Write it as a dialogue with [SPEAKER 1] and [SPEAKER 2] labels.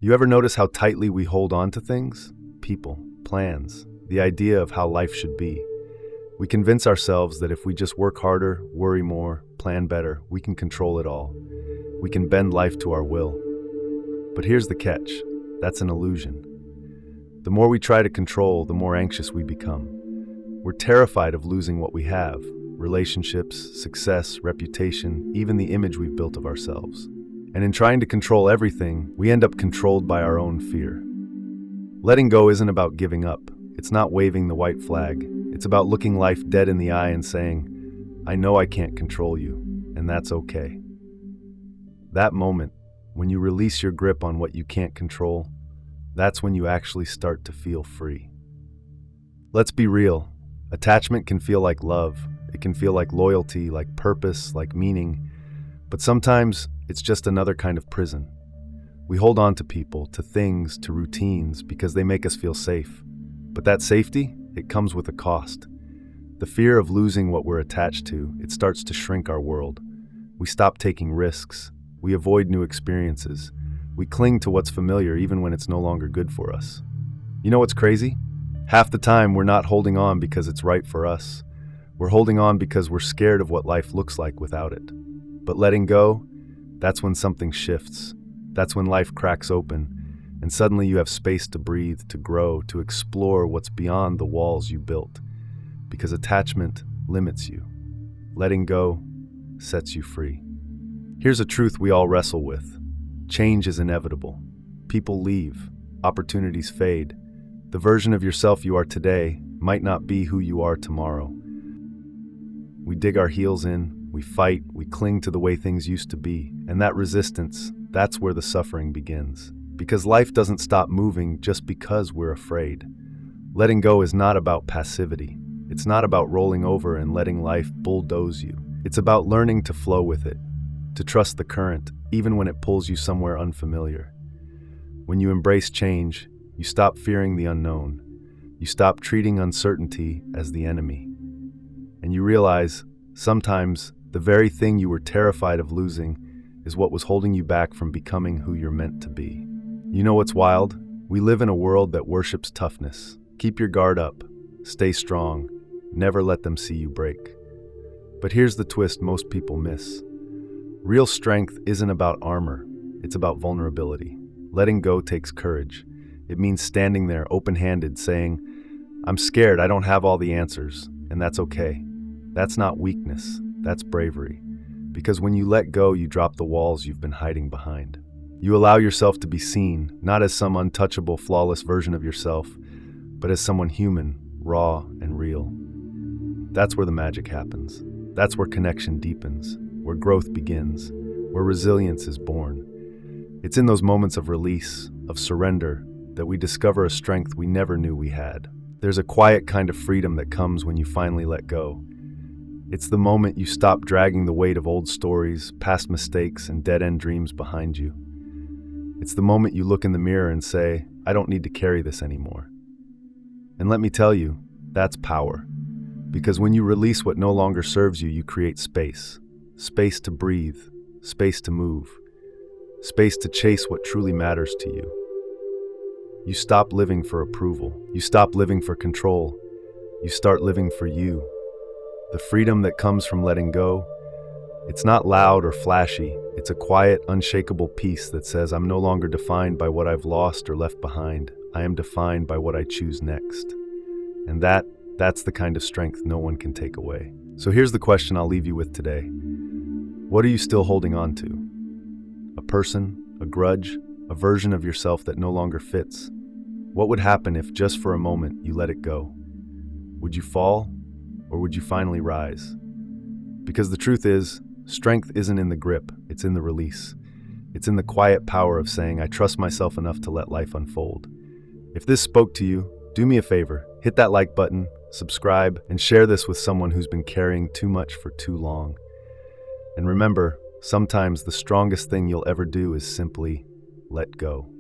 [SPEAKER 1] You ever notice how tightly we hold on to things? People, plans, the idea of how life should be. We convince ourselves that if we just work harder, worry more, plan better, we can control it all. We can bend life to our will. But here's the catch. That's an illusion. The more we try to control, the more anxious we become. We're terrified of losing what we have: relationships, success, reputation, even the image we've built of ourselves. And in trying to control everything, we end up controlled by our own fear. Letting go isn't about giving up. It's not waving the white flag. It's about looking life dead in the eye and saying, I know I can't control you, and that's okay. That moment, when you release your grip on what you can't control, that's when you actually start to feel free. Let's be real. Attachment can feel like love. It can feel like loyalty, like purpose, like meaning. But sometimes it's just another kind of prison. We hold on to people, to things, to routines because they make us feel safe. But that safety, it comes with a cost. The fear of losing what we're attached to, it starts to shrink our world. We stop taking risks. We avoid new experiences. We cling to what's familiar even when it's no longer good for us. You know what's crazy? Half the time we're not holding on because it's right for us. We're holding on because we're scared of what life looks like without it. But letting go, that's when something shifts. That's when life cracks open, and suddenly you have space to breathe, to grow, to explore what's beyond the walls you built. Because attachment limits you. Letting go sets you free. Here's a truth we all wrestle with. Change is inevitable. People leave. Opportunities fade. The version of yourself you are today might not be who you are tomorrow. We dig our heels in, we fight, we cling to the way things used to be. And that resistance, that's where the suffering begins. Because life doesn't stop moving just because we're afraid. Letting go is not about passivity. It's not about rolling over and letting life bulldoze you. It's about learning to flow with it, to trust the current, even when it pulls you somewhere unfamiliar. When you embrace change, you stop fearing the unknown. You stop treating uncertainty as the enemy. And you realize, sometimes, the very thing you were terrified of losing is what was holding you back from becoming who you're meant to be. You know what's wild? We live in a world that worships toughness. Keep your guard up. Stay strong. Never let them see you break. But here's the twist most people miss. Real strength isn't about armor. It's about vulnerability. Letting go takes courage. It means standing there open-handed saying, I'm scared, I don't have all the answers, and that's okay. That's not weakness, that's bravery. Because when you let go, you drop the walls you've been hiding behind. You allow yourself to be seen, not as some untouchable, flawless version of yourself, but as someone human, raw, and real. That's where the magic happens. That's where connection deepens, where growth begins, where resilience is born. It's in those moments of release, of surrender, that we discover a strength we never knew we had. There's a quiet kind of freedom that comes when you finally let go. It's the moment you stop dragging the weight of old stories, past mistakes, and dead-end dreams behind you. It's the moment you look in the mirror and say, I don't need to carry this anymore. And let me tell you, that's power. Because when you release what no longer serves you, you create space. Space to breathe, space to move, space to chase what truly matters to you. You stop living for approval. You stop living for control. You start living for you. The freedom that comes from letting go, it's not loud or flashy. It's a quiet, unshakable peace that says, I'm no longer defined by what I've lost or left behind. I am defined by what I choose next. And that's the kind of strength no one can take away. So here's the question I'll leave you with today. What are you still holding on to? A person, a grudge, a version of yourself that no longer fits? What would happen if just for a moment you let it go? Would you fall, or would you finally rise? Because the truth is, strength isn't in the grip, it's in the release. It's in the quiet power of saying, I trust myself enough to let life unfold. If this spoke to you, do me a favor, hit that like button, subscribe, and share this with someone who's been carrying too much for too long. And remember, sometimes the strongest thing you'll ever do is simply let go.